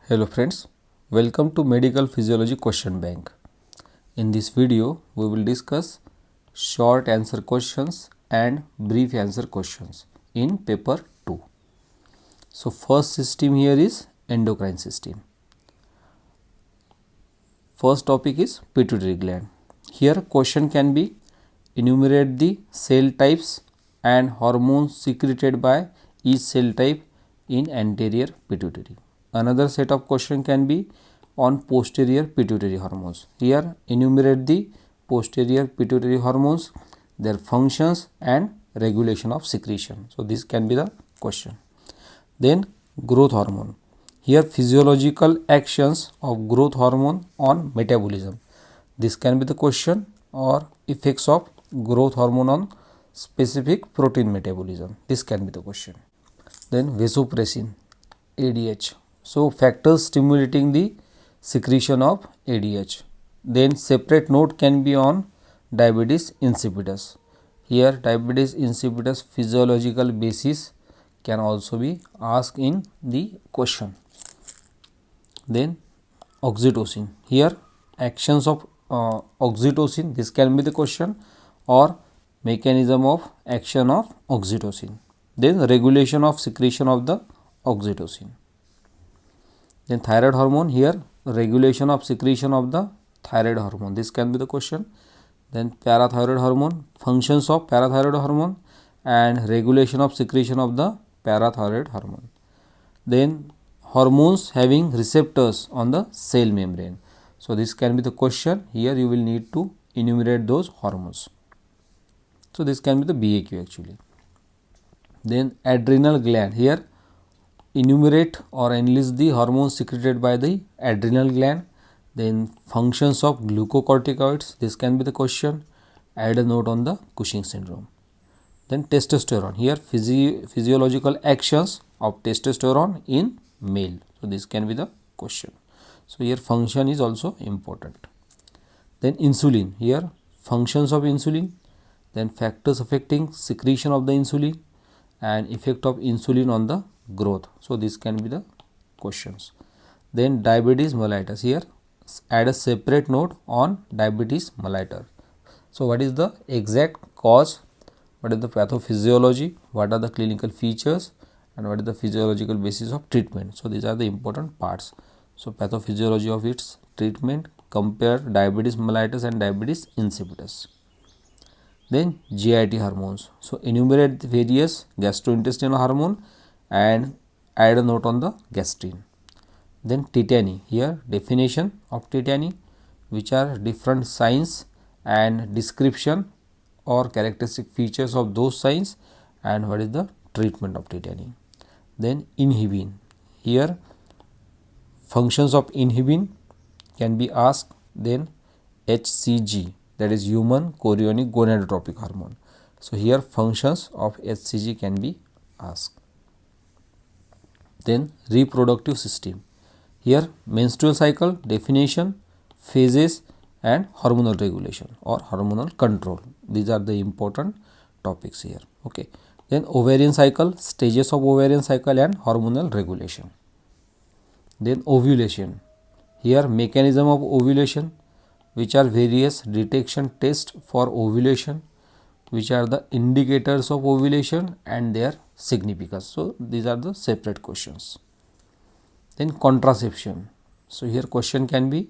Hello friends, welcome to Medical Physiology Question Bank. In this video, we will discuss short answer questions and brief answer questions in paper 2. So first system here is endocrine system. First topic is pituitary gland. Here question can be enumerate the cell types and hormones secreted by each cell type in anterior pituitary. Another set of question can be on posterior pituitary hormones. Here enumerate the posterior pituitary hormones, their functions and regulation of secretion. So this can be the question. Then growth hormone. Here physiological actions of growth hormone on metabolism. This can be the question, or effects of growth hormone on specific protein metabolism. This can be the question. Then vasopressin, ADH. So factors stimulating the secretion of ADH. Then separate note can be on diabetes insipidus. Here diabetes insipidus physiological basis can also be asked in the question. Then oxytocin. Here actions of oxytocin, this can be the question, or mechanism of action of oxytocin. Then regulation of secretion of the oxytocin. Then thyroid hormone, here regulation of secretion of the thyroid hormone, this can be the question. Then parathyroid hormone, functions of parathyroid hormone and regulation of secretion of the parathyroid hormone. Then hormones having receptors on the cell membrane. So this can be the question. Here you will need to enumerate those hormones. So this can be the BAQ actually. Then adrenal gland, here enumerate or enlist the hormones secreted by the adrenal gland. Then functions of glucocorticoids, this can be the question. Add a note on the Cushing syndrome. Then testosterone, here physiological actions of testosterone in male. So this can be the question. So here function is also important. Then insulin, here functions of insulin, then factors affecting secretion of the insulin and effect of insulin on the growth. So this can be the questions. Then diabetes mellitus, here add a separate note on diabetes mellitus. So what is the exact cause, what is the pathophysiology, what are the clinical features, and what is the physiological basis of treatment. So these are the important parts. So pathophysiology of its treatment, compare diabetes mellitus and diabetes insipidus. Then GIT hormones. So enumerate the various gastrointestinal hormone and add a note on the gastrin. Then tetany, here definition of tetany, which are different signs and description or characteristic features of those signs, and what is the treatment of tetany. Then inhibin, here functions of inhibin can be asked. Then HCG, that is human chorionic gonadotrophic hormone. So here functions of HCG can be asked. Then reproductive system, here menstrual cycle, definition, phases and hormonal regulation or hormonal control. These are the important topics here. Okay. Then ovarian cycle, stages of ovarian cycle and hormonal regulation. Then ovulation, here mechanism of ovulation, which are various detection tests for ovulation, which are the indicators of ovulation and their significance. So these are the separate questions. Then contraception. So here question can be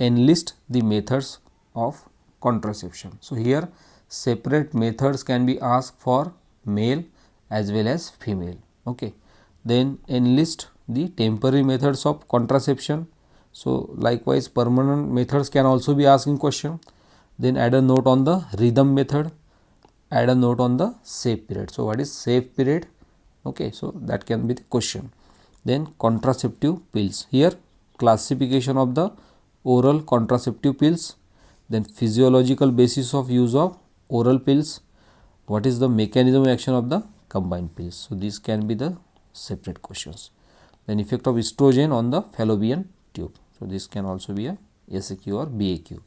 enlist the methods of contraception. So here separate methods can be asked for male as well as female. Okay. Then enlist the temporary methods of contraception. So likewise permanent methods can also be asked in question. Then add a note on the rhythm method, add a note on the safe period. So what is safe period? Okay, so that can be the question. Then contraceptive pills, here classification of the oral contraceptive pills, then physiological basis of use of oral pills, what is the mechanism of action of the combined pills. So these can be the separate questions. Then effect of estrogen on the fallopian tube. So this can also be a SAQ or BAQ.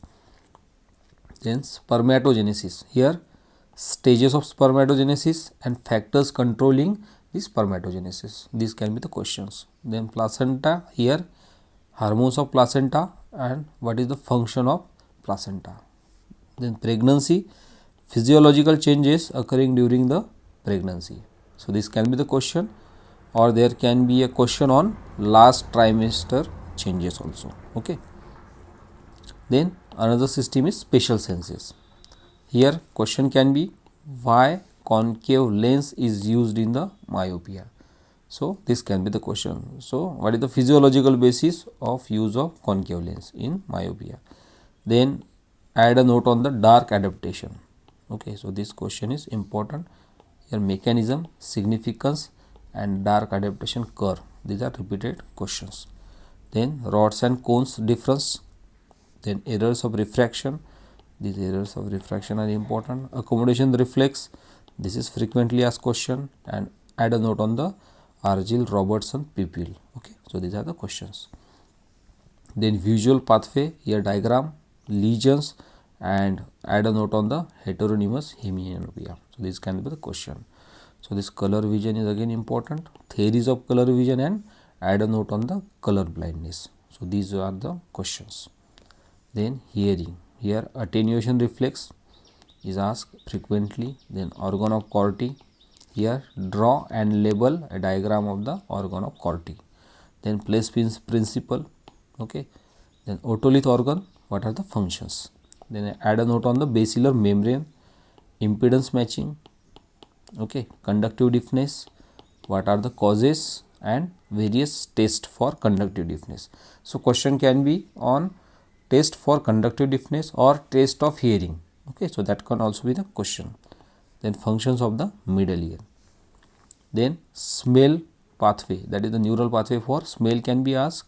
Then spermatogenesis, here stages of spermatogenesis and factors controlling the spermatogenesis. These can be the questions. Then placenta, here hormones of placenta, and what is the function of placenta. Then pregnancy, physiological changes occurring during the pregnancy. So this can be the question, or there can be a question on last trimester changes also. Okay. Then another system is spatial senses. Here question can be why concave lens is used in the myopia. So this can be the question. So what is the physiological basis of use of concave lens in myopia? Then add a note on the dark adaptation. Okay, so this question is important. Here mechanism, significance and dark adaptation curve. These are repeated questions. Then rods and cones difference. Then errors of refraction. These errors of refraction are important. Accommodation reflex. This is frequently asked question, and add a note on the Argyll-Robertson pupil. Okay, so these are the questions. Then visual pathway, here diagram, lesions, and add a note on the heteronymous hemianopia. So this can be the question. So this color vision is again important. Theories of color vision, and add a note on the color blindness. So these are the questions. Then hearing, here attenuation reflex is asked frequently. Then organ of Corti, here draw and label a diagram of the organ of Corti. Then place principle. Okay. Then otolith organ, what are the functions? Then add a note on the basilar membrane, impedance matching. Okay, conductive deafness, what are the causes, and various tests for conductive deafness. So question can be on test for conductive deafness or test of hearing. Okay, so that can also be the question. Then functions of the middle ear. Then smell pathway, that is the neural pathway for smell, can be asked.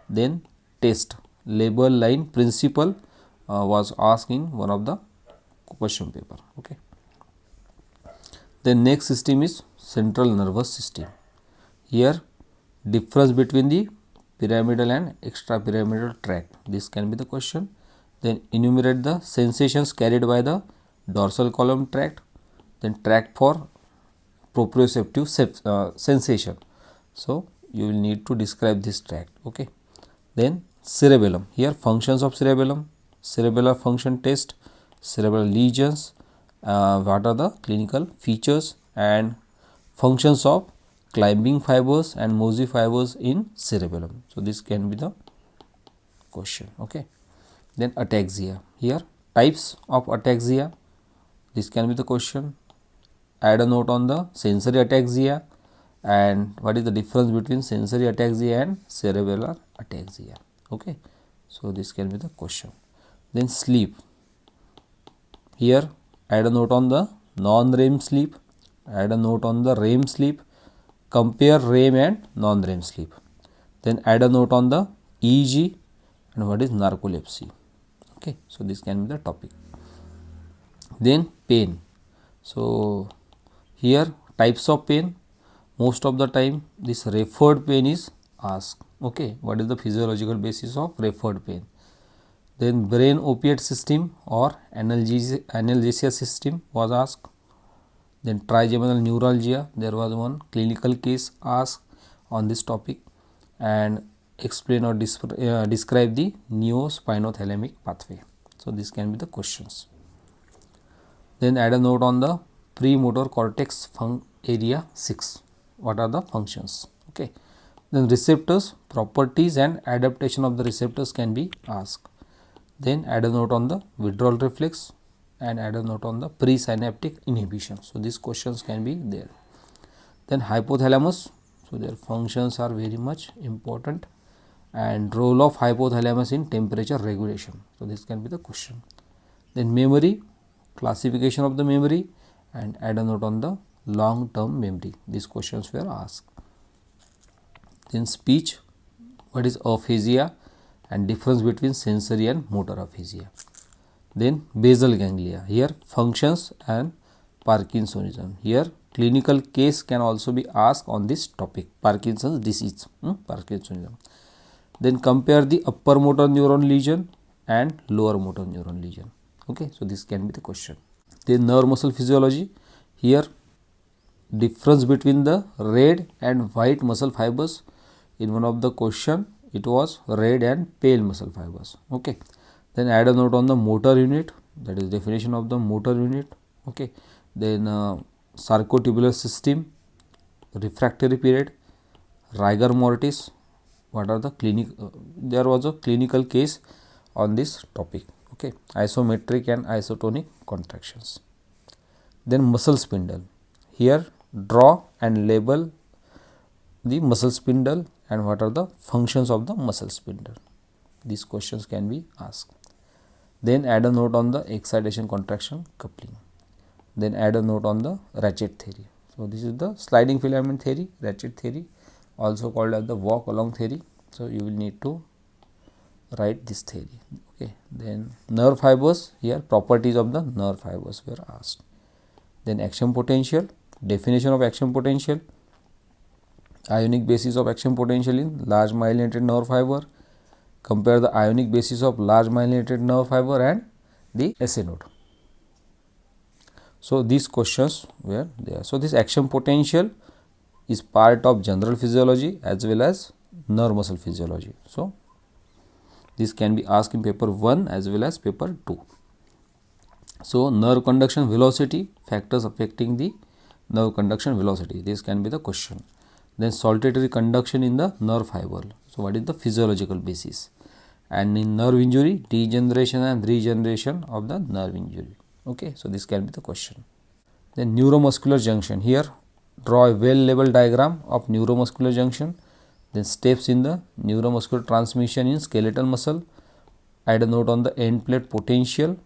Then test, label line principle was asked in one of the question paper. Okay. The next system is central nervous system. Here difference between the pyramidal and extrapyramidal tract, this can be the question. Then enumerate the sensations carried by the dorsal column tract. Then tract for proprioceptive sensation. So you will need to describe this tract. Okay. Then cerebellum, here functions of cerebellum, cerebellar function test, cerebral lesions, what are the clinical features and functions of climbing fibers and Mosey fibers in cerebellum. So this can be the question. Okay. Then ataxia, here types of ataxia, this can be the question. Add a note on the sensory ataxia and what is the difference between sensory ataxia and cerebellar ataxia. Okay. So this can be the question. Then sleep, here add a note on the non-REM sleep, add a note on the REM sleep, compare REM and non-REM sleep. Then add a note on the EEG and what is narcolepsy. Okay, so this can be the topic. Then pain, so here types of pain, most of the time this referred pain is asked. Okay, what is the physiological basis of referred pain? Then brain opiate system or analgesia system was asked. Then trigeminal neuralgia, there was one clinical case asked on this topic, and explain or describe the neospinothalamic pathway. So this can be the questions. Then add a note on the premotor cortex area 6, what are the functions. Okay. Then receptors, properties and adaptation of the receptors can be asked. Then add a note on the withdrawal reflex and add a note on the presynaptic inhibition. So these questions can be there. Then hypothalamus, so their functions are very much important, and role of hypothalamus in temperature regulation. So this can be the question. Then memory, classification of the memory, and add a note on the long term memory. These questions were asked. Then speech, what is aphasia and difference between sensory and motor aphasia. Then basal ganglia, here functions and Parkinsonism. Here clinical case can also be asked on this topic, Parkinson's disease, Parkinsonism. Then compare the upper motor neuron lesion and lower motor neuron lesion. Okay, so this can be the question. Then nerve muscle physiology, here difference between the red and white muscle fibers. In one of the question it was red and pale muscle fibers. Okay, then add a note on the motor unit, that is definition of the motor unit. Okay, then sarcotubular system, refractory period, rigor mortis. What are the there was a clinical case on this topic. Okay, isometric and isotonic contractions. Then muscle spindle, here draw and label the muscle spindle and what are the functions of the muscle spindle. These questions can be asked. Then add a note on the excitation contraction coupling. Then add a note on the ratchet theory. So this is the sliding filament theory, ratchet theory, also called as the walk along theory. So you will need to write this theory. Okay, then nerve fibers, here properties of the nerve fibers were asked. Then action potential, definition of action potential, ionic basis of action potential in large myelinated nerve fiber, compare the ionic basis of large myelinated nerve fiber and the SA node. So these questions were there. So this action potential is part of general physiology as well as nerve muscle physiology. So this can be asked in paper 1 as well as paper 2. So nerve conduction velocity, factors affecting the nerve conduction velocity, this can be the question. Then saltatory conduction in the nerve fiber. So what is the physiological basis? And in nerve injury, degeneration and regeneration of the nerve injury. Okay, so this can be the question. Then neuromuscular junction, here draw a well labeled diagram of neuromuscular junction. Then steps in the neuromuscular transmission in skeletal muscle. Add a note on the end plate potential,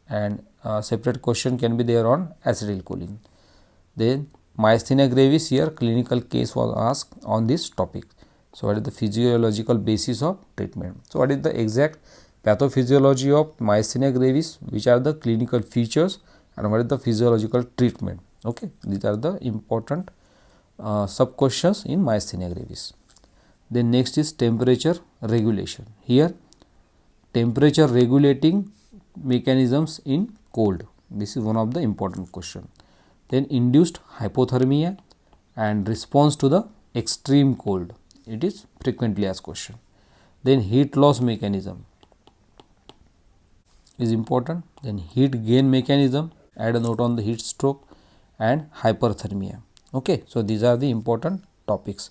and separate question can be there on acetylcholine. Then myasthenia gravis, here clinical case was asked on this topic. So what is the physiological basis of treatment? So what is the exact pathophysiology of myasthenia gravis, which are the clinical features, and what is the physiological treatment? Okay, these are the important sub questions in myasthenia gravis. Then next is temperature regulation. Here temperature regulating mechanisms in cold, this is one of the important question. Then induced hypothermia and response to the extreme cold, it is frequently asked question. Then heat loss mechanism is important. Then heat gain mechanism, add a note on the heat stroke and hyperthermia. Okay, so these are the important topics.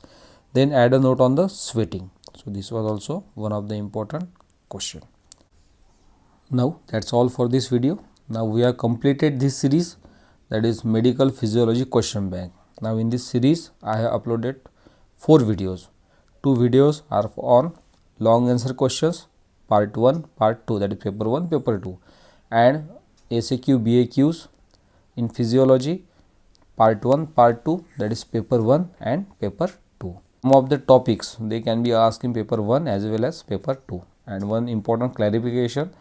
Then add a note on the sweating. So this was also one of the important question. Now that's all for this video. Now we have completed this series, that is medical physiology question bank. Now in this series I have uploaded 4 videos. 2 videos are on long answer questions, part 1, part 2, that is paper 1, paper 2, and SAQ BAQs in physiology, part 1, part 2, that is paper 1 and paper 2. Some of the topics they can be asked in paper 1 as well as paper 2. And one important clarification,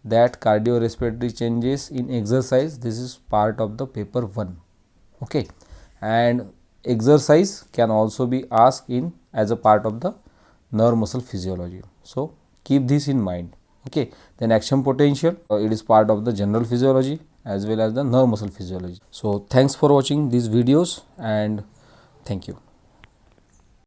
that cardiorespiratory changes in exercise, this is part of the paper 1. Okay, and exercise can also be asked in as a part of the nerve muscle physiology. So keep this in mind. Okay, then action potential, it is part of the general physiology as well as the nerve muscle physiology. So thanks for watching these videos and thank you.